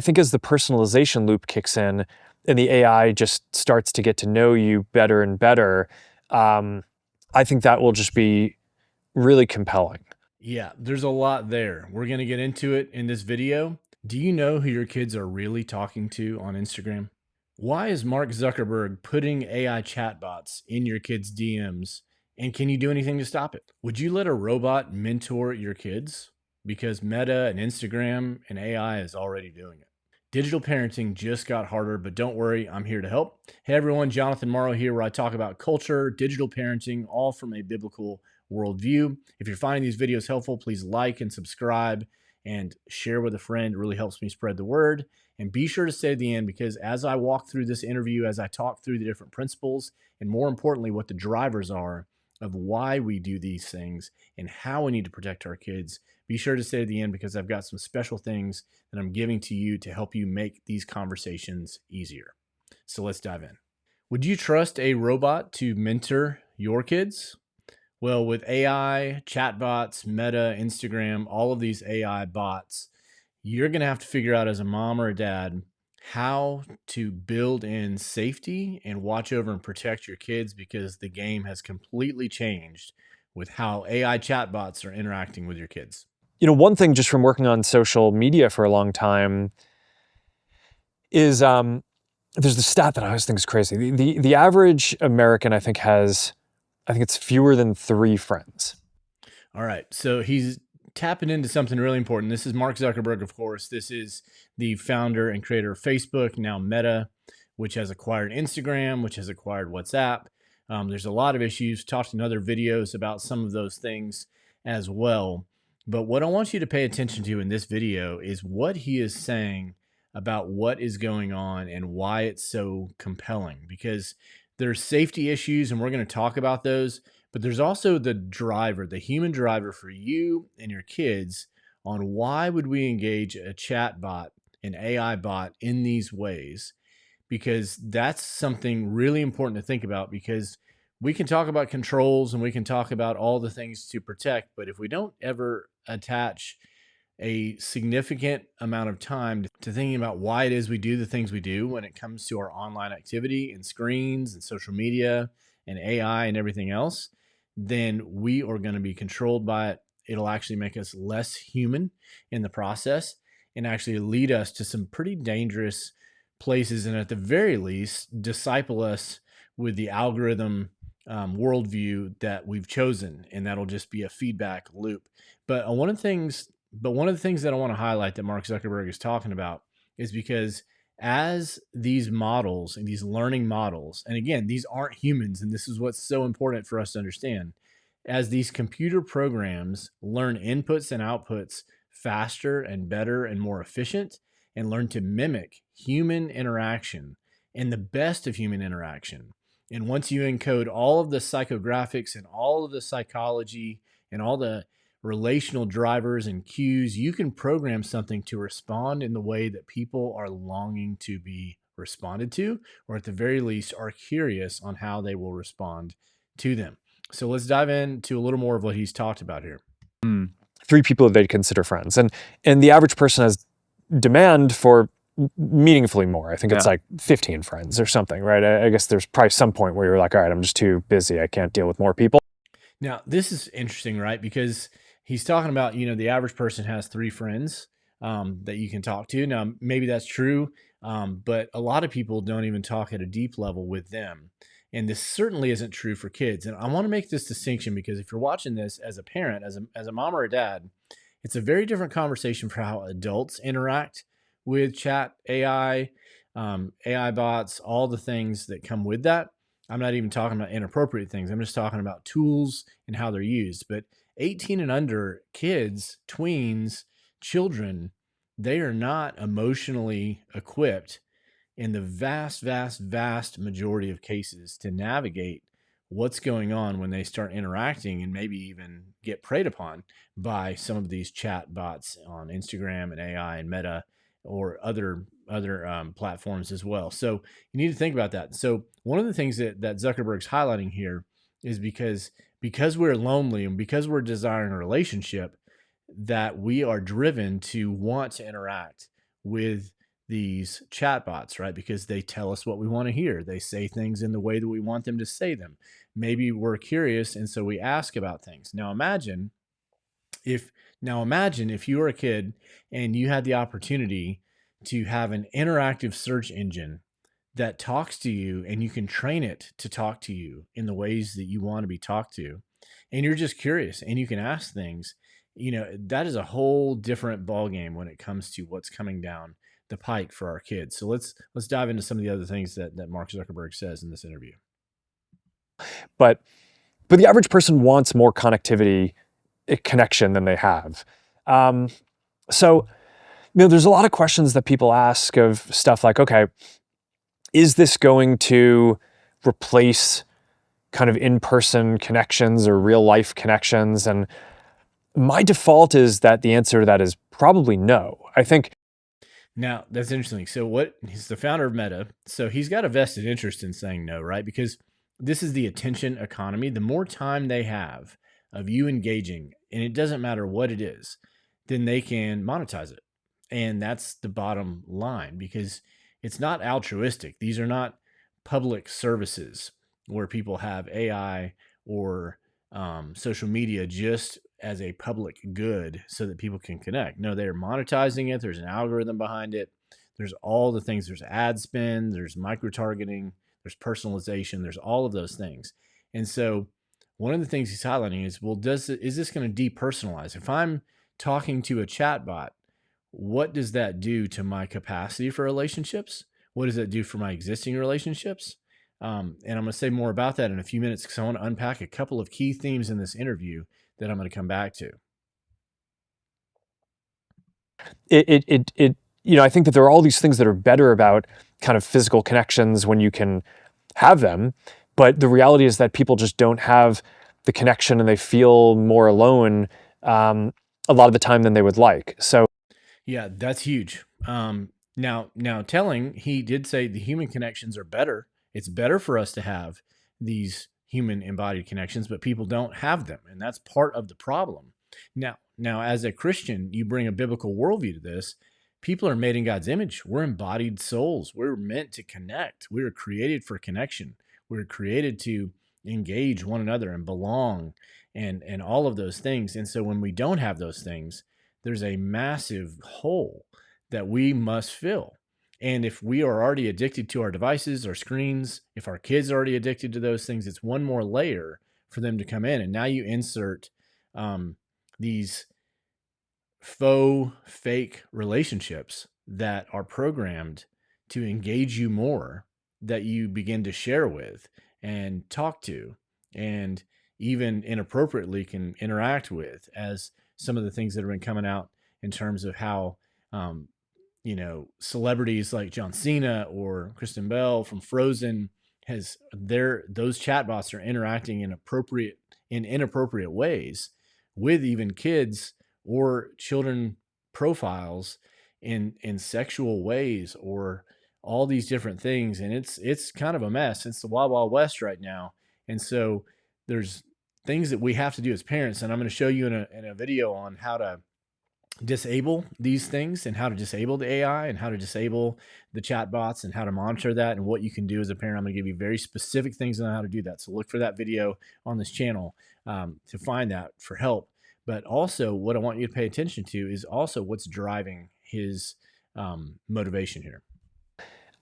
think as the personalization loop kicks in and the AI just starts to get to know you better and better, I think that will just be really compelling. Yeah, there's a lot there. We're going to get into it in this video. Do you know who your kids are really talking to on Instagram? Why is Mark Zuckerberg putting AI chatbots in your kids' DMs? And can you do anything to stop it? Would you let a robot mentor your kids? Because Meta and Instagram and AI is already doing it. Digital parenting just got harder, but don't worry, I'm here to help. Hey everyone, Jonathan Morrow here, where I talk about culture, digital parenting, all from a biblical worldview. If you're finding these videos helpful, please like and subscribe and share with a friend. It really helps me spread the word. And be sure to stay to the end, because as I walk through this interview, as I talk through the different principles, and more importantly, what the drivers are of why we do these things and how we need to protect our kids, be sure to stay to the end, because I've got some special things that I'm giving to you to help you make these conversations easier. So let's dive in. Would you trust a robot to mentor your kids? Well, with AI, chatbots, Meta, Instagram, all of these AI bots, you're going to have to figure out as a mom or a dad how to build in safety and watch over and protect your kids, because the game has completely changed with how AI chatbots are interacting with your kids. One thing just from working on social media for a long time is there's the stat that I always think is crazy. The average American, I think it's fewer than 3 friends. All right. So he's tapping into something really important. This is Mark Zuckerberg, of course. This is the founder and creator of Facebook, now Meta, which has acquired Instagram, which has acquired WhatsApp. There's a lot of issues. Talked in other videos about some of those things as well. But what I want you to pay attention to in this video is what he is saying about what is going on and why it's so compelling, because there's safety issues, and we're going to talk about those. But there's also the driver, the human driver for you and your kids, on why would we engage a chat bot, an AI bot, in these ways, because that's something really important to think about. Because we can talk about controls and we can talk about all the things to protect, but if we don't ever attach a significant amount of time to thinking about why it is we do the things we do when it comes to our online activity and screens and social media and AI and everything else, then we are going to be controlled by it. It'll actually make us less human in the process and actually lead us to some pretty dangerous places, and at the very least, disciple us with the algorithm worldview that we've chosen, and that'll just be a feedback loop. But one of the things that I want to highlight that Mark Zuckerberg is talking about is because as these models and these learning models, and again, these aren't humans, and this is what's so important for us to understand, as these computer programs learn inputs and outputs faster and better and more efficient, and learn to mimic human interaction and the best of human interaction. And once you encode all of the psychographics and all of the psychology and all the relational drivers and cues, you can program something to respond in the way that people are longing to be responded to, or at the very least are curious on how they will respond to them. So let's dive into a little more of what he's talked about here. 3 people that they'd consider friends. And the average person has demand for meaningfully more. I think it's like 15 friends or something, right? I guess there's probably some point where you're like, all right, I'm just too busy. I can't deal with more people. Now, this is interesting, right? Because he's talking about, the average person has 3 friends that you can talk to. Now, maybe that's true, but a lot of people don't even talk at a deep level with them. And this certainly isn't true for kids. And I want to make this distinction, because if you're watching this as a parent, as a mom or a dad, it's a very different conversation for how adults interact with chat AI, AI bots, all the things that come with that. I'm not even talking about inappropriate things. I'm just talking about tools and how they're used. But 18 and under kids, tweens, children, they are not emotionally equipped in the vast, vast, vast majority of cases to navigate what's going on when they start interacting and maybe even get preyed upon by some of these chat bots on Instagram and AI and Meta or other platforms as well. So you need to think about that. So one of the things that Zuckerberg's highlighting here is because we're lonely and because we're desiring a relationship, that we are driven to want to interact with these chatbots, right? Because they tell us what we want to hear. They say things in the way that we want them to say them. Maybe we're curious, and so we ask about things. If imagine if you were a kid and you had the opportunity to have an interactive search engine that talks to you, and you can train it to talk to you in the ways that you want to be talked to, and you're just curious and you can ask things. That is a whole different ballgame when it comes to what's coming down the pike for our kids. So let's dive into some of the other things that Mark Zuckerberg says in this interview. But the average person wants more connectivity, connection than they have. So, there's a lot of questions that people ask of stuff like, okay, is this going to replace kind of in-person connections or real life connections? And my default is that the answer to that is probably no. I think. Now, that's interesting. So he's the founder of Meta. So he's got a vested interest in saying no, right? Because this is the attention economy. The more time they have of you engaging, and it doesn't matter what it is, then they can monetize it. And that's the bottom line, because it's not altruistic. These are not public services where people have AI or social media just as a public good so that people can connect. No, they're monetizing it. There's an algorithm behind it. There's all the things. There's ad spend, there's micro targeting, there's personalization, there's all of those things. And so one of the things he's highlighting is, well, is this going to depersonalize? If I'm talking to a chatbot, what does that do to my capacity for relationships? What does that do for my existing relationships? And I'm going to say more about that in a few minutes, because I want to unpack a couple of key themes in this interview that I'm going to come back to. I think that there are all these things that are better about kind of physical connections when you can have them, but the reality is that people just don't have the connection, and they feel more alone a lot of the time than they would like. So yeah, that's huge. Now, he did say the human connections are better. It's better for us to have these human embodied connections, but people don't have them, and that's part of the problem. Now, as a Christian, you bring a biblical worldview to this. People are made in God's image. We're embodied souls. We're meant to connect. We were created for connection. We were created to engage one another and belong, and all of those things. And so when we don't have those things, there's a massive hole that we must fill. And if we are already addicted to our devices, our screens, if our kids are already addicted to those things, it's one more layer for them to come in. And now you insert these fake relationships that are programmed to engage you more, that you begin to share with and talk to, and even inappropriately can interact with, as some of the things that have been coming out in terms of how celebrities like John Cena or Kristen Bell from Frozen those chatbots are interacting in inappropriate ways with even kids or children profiles in sexual ways, or all these different things. And it's kind of a mess. It's the Wild Wild West right now. And so there's things that we have to do as parents. And I'm going to show you in a video on how to disable these things, and how to disable the AI, and how to disable the chatbots, and how to monitor that, and what you can do as a parent. I'm going to give you very specific things on how to do that. So look for that video on this channel to find that for help. But also, what I want you to pay attention to is also what's driving his motivation here.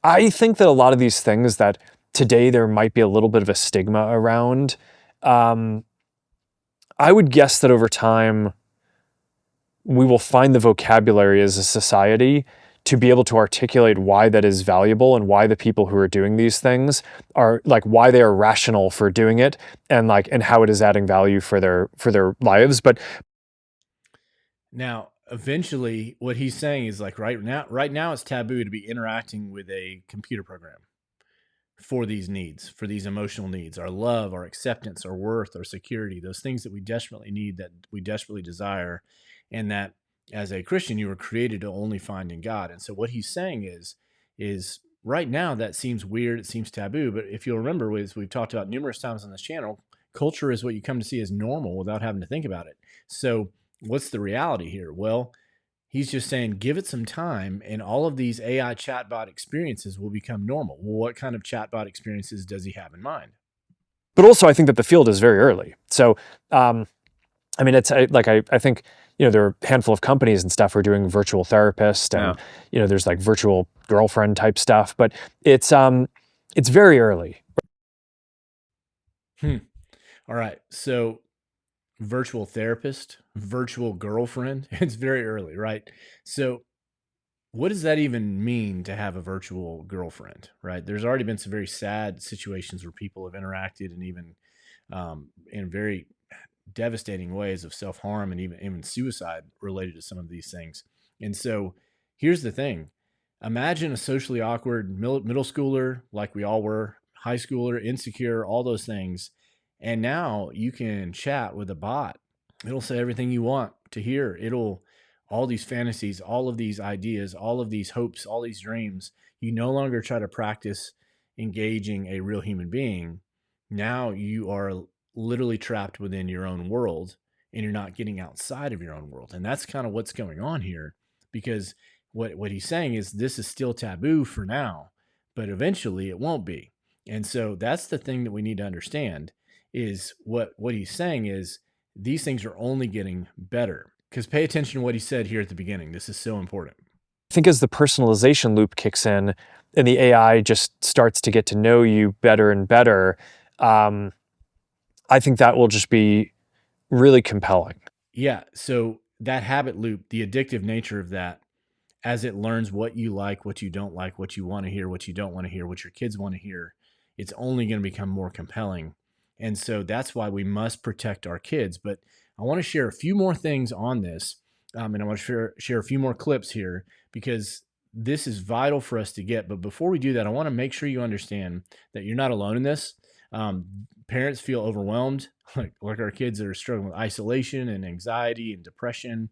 I think that a lot of these things that today there might be a little bit of a stigma around, I would guess that over time, we will find the vocabulary as a society to be able to articulate why that is valuable, and why the people who are doing these things are why they are rational for doing it, and how it is adding value for their lives. But now, eventually, what he's saying is right now it's taboo to be interacting with a computer program for these needs, for these emotional needs, our love, our acceptance, our worth, our security, those things that we desperately need, that we desperately desire, and that as a Christian, you were created to only find in God. And so what he's saying is right now that seems weird, it seems taboo, but if you'll remember, as we've talked about numerous times on this channel, culture is what you come to see as normal without having to think about it. So what's the reality here? Well, He's just saying, give it some time and all of these AI chatbot experiences will become normal. Well, what kind of chatbot experiences does he have in mind? But also, I think that the field is very early. So, I mean, I think, there are a handful of companies and stuff who are doing virtual therapist and, there's like virtual girlfriend type stuff, but it's very early. All right. So virtual therapist, virtual girlfriend, it's very early, right? So what does that even mean to have a virtual girlfriend, right? There's already been some very sad situations where people have interacted and even in very devastating ways of self-harm and even suicide related to some of these things. And so here's the thing. Imagine a socially awkward middle schooler, like we all were, high schooler, insecure, all those things. And now you can chat with a bot. It'll say everything you want to hear. It'll all these fantasies, all of these ideas, all of these hopes, all these dreams. You no longer try to practice engaging a real human being. Now you are literally trapped within your own world and you're not getting outside of your own world. And that's kind of what's going on here, because what he's saying is this is still taboo for now, but eventually it won't be. And so that's the thing that we need to understand is what he's saying is these things are only getting better. Because pay attention to what he said here at the beginning. This is so important. I think as the personalization loop kicks in and the AI just starts to get to know you better and better, I think that will just be really compelling. Yeah. So that habit loop, the addictive nature of that, as it learns what you like, what you don't like, what you want to hear, what you don't want to hear, what your kids want to hear, it's only going to become more compelling. And so that's why we must protect our kids. But I want to share a few more things on this. And I want to share a few more clips here because this is vital for us to get. But before we do that, I want to make sure you understand that you're not alone in this. Parents feel overwhelmed, like our kids that are struggling with isolation and anxiety and depression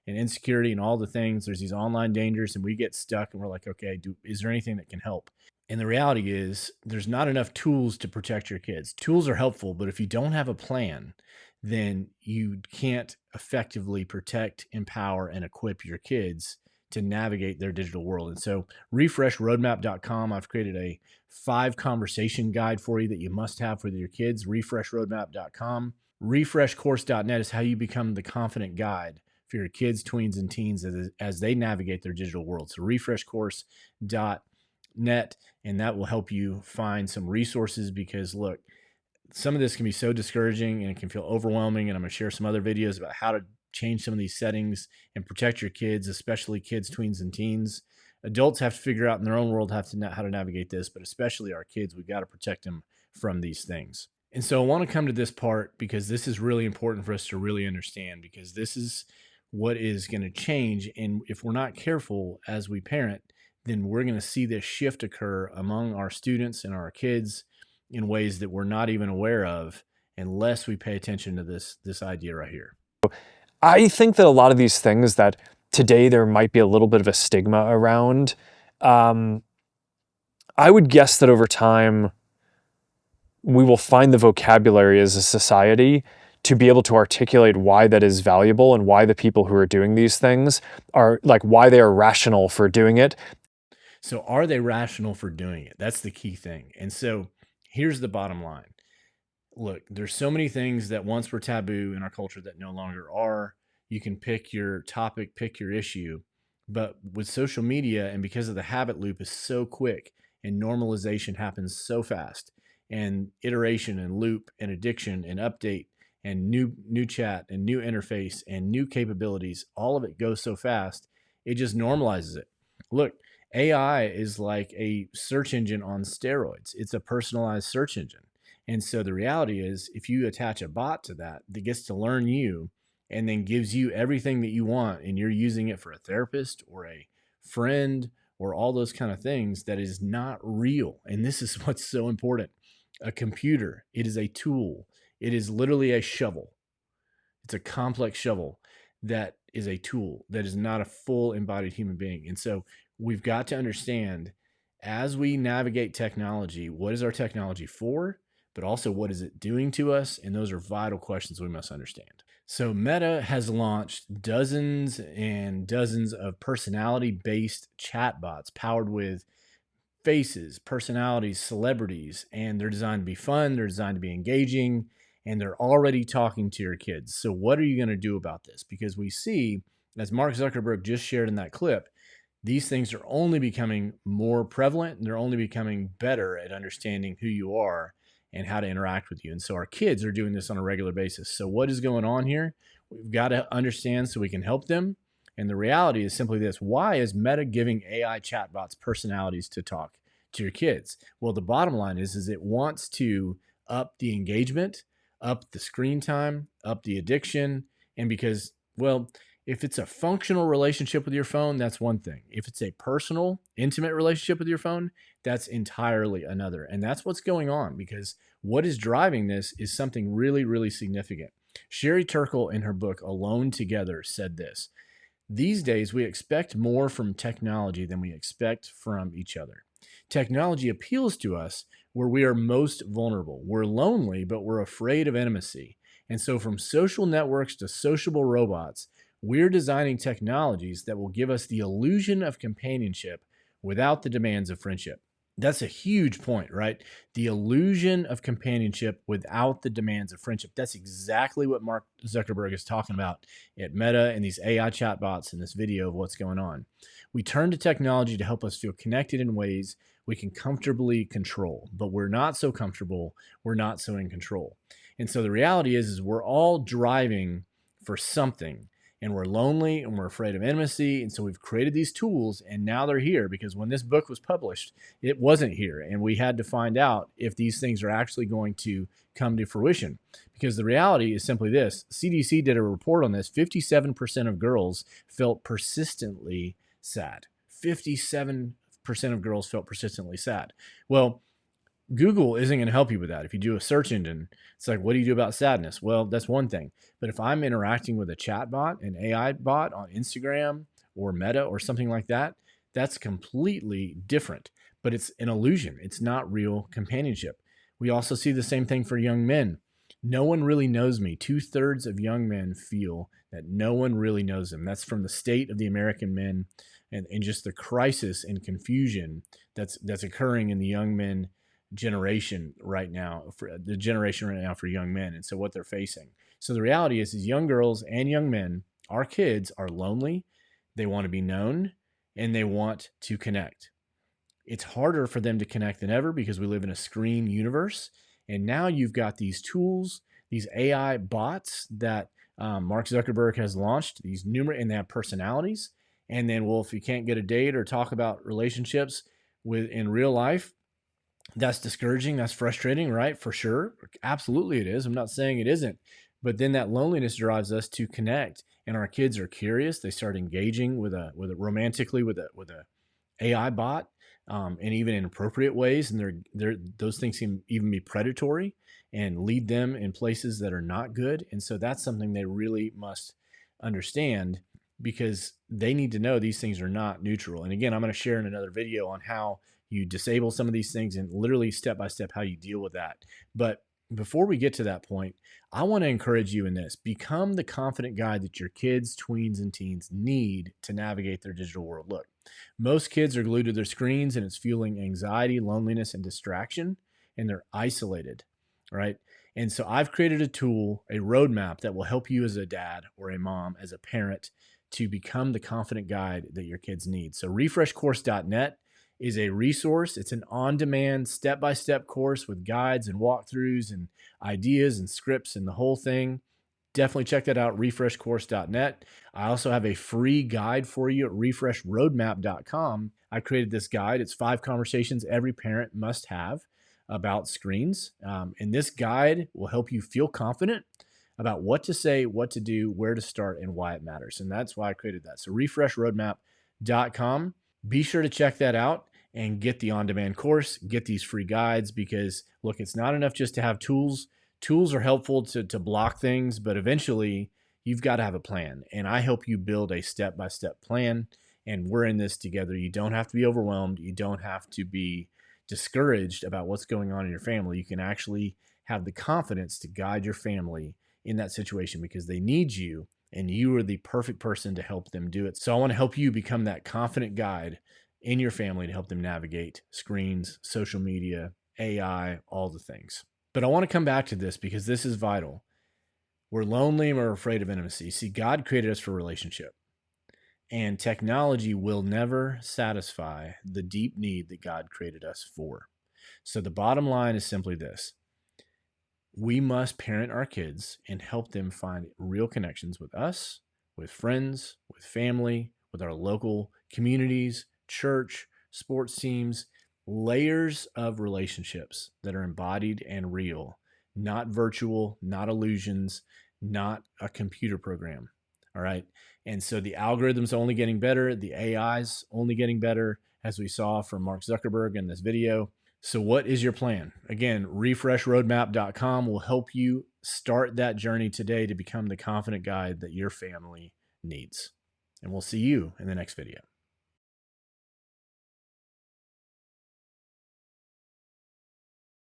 and insecurity and all the things. There's these online dangers and we get stuck and we're like, okay, is there anything that can help? And the reality is there's not enough tools to protect your kids. Tools are helpful, but if you don't have a plan, then you can't effectively protect, empower, and equip your kids to navigate their digital world. And so refreshroadmap.com, I've created a 5 conversation guide for you that you must have for your kids. Refreshroadmap.com. Refreshcourse.net is how you become the confident guide for your kids, tweens, and teens as they navigate their digital world. So refreshcourse.net, and that will help you find some resources because look, some of this can be so discouraging and it can feel overwhelming. And I'm going to share some other videos about how to change some of these settings and protect your kids, especially kids, tweens, and teens. Adults have to figure out in their own world how to navigate this, but especially our kids, we've got to protect them from these things. And so I want to come to this part because this is really important for us to really understand, because this is what is going to change. And if we're not careful as we parent, then we're going to see this shift occur among our students and our kids in ways that we're not even aware of unless we pay attention to this idea right here. I think that a lot of these things that today there might be a little bit of a stigma around, I would guess that over time we will find the vocabulary as a society to be able to articulate why that is valuable and why the people who are doing these things are like why they are rational for doing it. So are they rational for doing it? That's the key thing. And so here's the bottom line. Look, there's so many things that once were taboo in our culture that no longer are. You can pick your topic, pick your issue. But with social media, and because of the habit loop is so quick and normalization happens so fast, and iteration and loop and addiction and update and new chat and new interface and new capabilities, all of it goes so fast, it just normalizes it. Look, AI is like a search engine on steroids. It's a personalized search engine. And so the reality is if you attach a bot to that gets to learn you and then gives you everything that you want and you're using it for a therapist or a friend or all those kind of things, that is not real. And this is what's so important. A computer, it is a tool. It is literally a shovel. It's a complex shovel that is a tool that is not a full embodied human being. And so we've got to understand as we navigate technology, what is our technology for, but also what is it doing to us? And those are vital questions we must understand. So Meta has launched dozens and dozens of personality-based chatbots powered with faces, personalities, celebrities, and they're designed to be fun, they're designed to be engaging, and they're already talking to your kids. So what are you going to do about this? Because we see, as Mark Zuckerberg just shared in that clip, these things are only becoming more prevalent and they're only becoming better at understanding who you are and how to interact with you. And so our kids are doing this on a regular basis. So what is going on here? We've got to understand so we can help them. And the reality is simply this: why is Meta giving AI chatbots personalities to talk to your kids? Well, the bottom line is it wants to up the engagement, up the screen time, up the addiction. And because, well, if it's a functional relationship with your phone, that's one thing. If it's a personal, intimate relationship with your phone, that's entirely another. And that's what's going on, because what is driving this is something really, really significant. Sherry Turkle, in her book Alone Together, said this: these days, we expect more from technology than we expect from each other. Technology appeals to us where we are most vulnerable. We're lonely, but we're afraid of intimacy. And so, from social networks to sociable robots, we're designing technologies that will give us the illusion of companionship without the demands of friendship. That's a huge point, right? The illusion of companionship without the demands of friendship. That's exactly what Mark Zuckerberg is talking about at Meta and these AI chatbots in this video of what's going on. We turn to technology to help us feel connected in ways we can comfortably control, but we're not so comfortable, we're not so in control. And so the reality is we're all driving for something, and we're lonely and we're afraid of intimacy. And so we've created these tools, and now they're here because when this book was published, it wasn't here. And we had to find out if these things are actually going to come to fruition. Because the reality is simply this: CDC did a report on this. 57% of girls felt persistently sad. 57% of girls felt persistently sad. Well, Google isn't going to help you with that. If you do a search engine, it's like, what do you do about sadness? Well, that's one thing. But if I'm interacting with a chat bot, an AI bot on Instagram or Meta or something like that, that's completely different. But it's an illusion. It's not real companionship. We also see the same thing for young men. No one really knows me. 2/3 of young men feel that no one really knows them. That's from the state of the American men, and just the crisis and confusion that's occurring in the young men generation right now, for the generation right now for young men, and so what they're facing. So the reality is young girls and young men, our kids, are lonely, they want to be known, and they want to connect. It's harder for them to connect than ever because we live in a screen universe. And now you've got these tools, these AI bots that Mark Zuckerberg has launched, these numerous, and they have personalities. And then, well, if you can't get a date or talk about relationships with in real life, that's discouraging. That's frustrating, right? For sure. Absolutely it is. I'm not saying it isn't. But then that loneliness drives us to connect. And our kids are curious. They start engaging with a romantically with a AI bot, and even in appropriate ways. And those things can even be predatory and lead them in places that are not good. And so that's something they really must understand, because they need to know these things are not neutral. And again, I'm going to share in another video on how you disable some of these things and literally step by step how you deal with that. But before we get to that point, I want to encourage you in this: become the confident guide that your kids, tweens, and teens need to navigate their digital world. Look, most kids are glued to their screens and it's fueling anxiety, loneliness, and distraction, and they're isolated, right? And so I've created a tool, a roadmap that will help you as a dad or a mom, as a parent, to become the confident guide that your kids need. So refreshcourse.net is a resource. It's an on-demand, step-by-step course with guides and walkthroughs and ideas and scripts and the whole thing. Definitely check that out, refreshcourse.net. I also have a free guide for you at refreshroadmap.com. I created this guide. It's 5 conversations every parent must have about screens. And this guide will help you feel confident about what to say, what to do, where to start, and why it matters. And that's why I created that. So refreshroadmap.com. Be sure to check that out and get the on-demand course, get these free guides, because look, it's not enough just to have tools. Tools are helpful to block things, but eventually you've got to have a plan. And I help you build a step-by-step plan. And we're in this together. You don't have to be overwhelmed. You don't have to be discouraged about what's going on in your family. You can actually have the confidence to guide your family in that situation because they need you and you are the perfect person to help them do it. So I want to help you become that confident guide in your family to help them navigate screens, social media, AI, all the things. But I want to come back to this because this is vital. We're lonely and we're afraid of intimacy. See, God created us for relationship, and technology will never satisfy the deep need that God created us for. So the bottom line is simply this: we must parent our kids and help them find real connections with us, with friends, with family, with our local communities, church, sports teams, layers of relationships that are embodied and real, not virtual, not illusions, not a computer program. All right. And so the algorithm's only getting better. The AI's only getting better, as we saw from Mark Zuckerberg in this video. So what is your plan? Again, refreshroadmap.com will help you start that journey today to become the confident guide that your family needs. And we'll see you in the next video.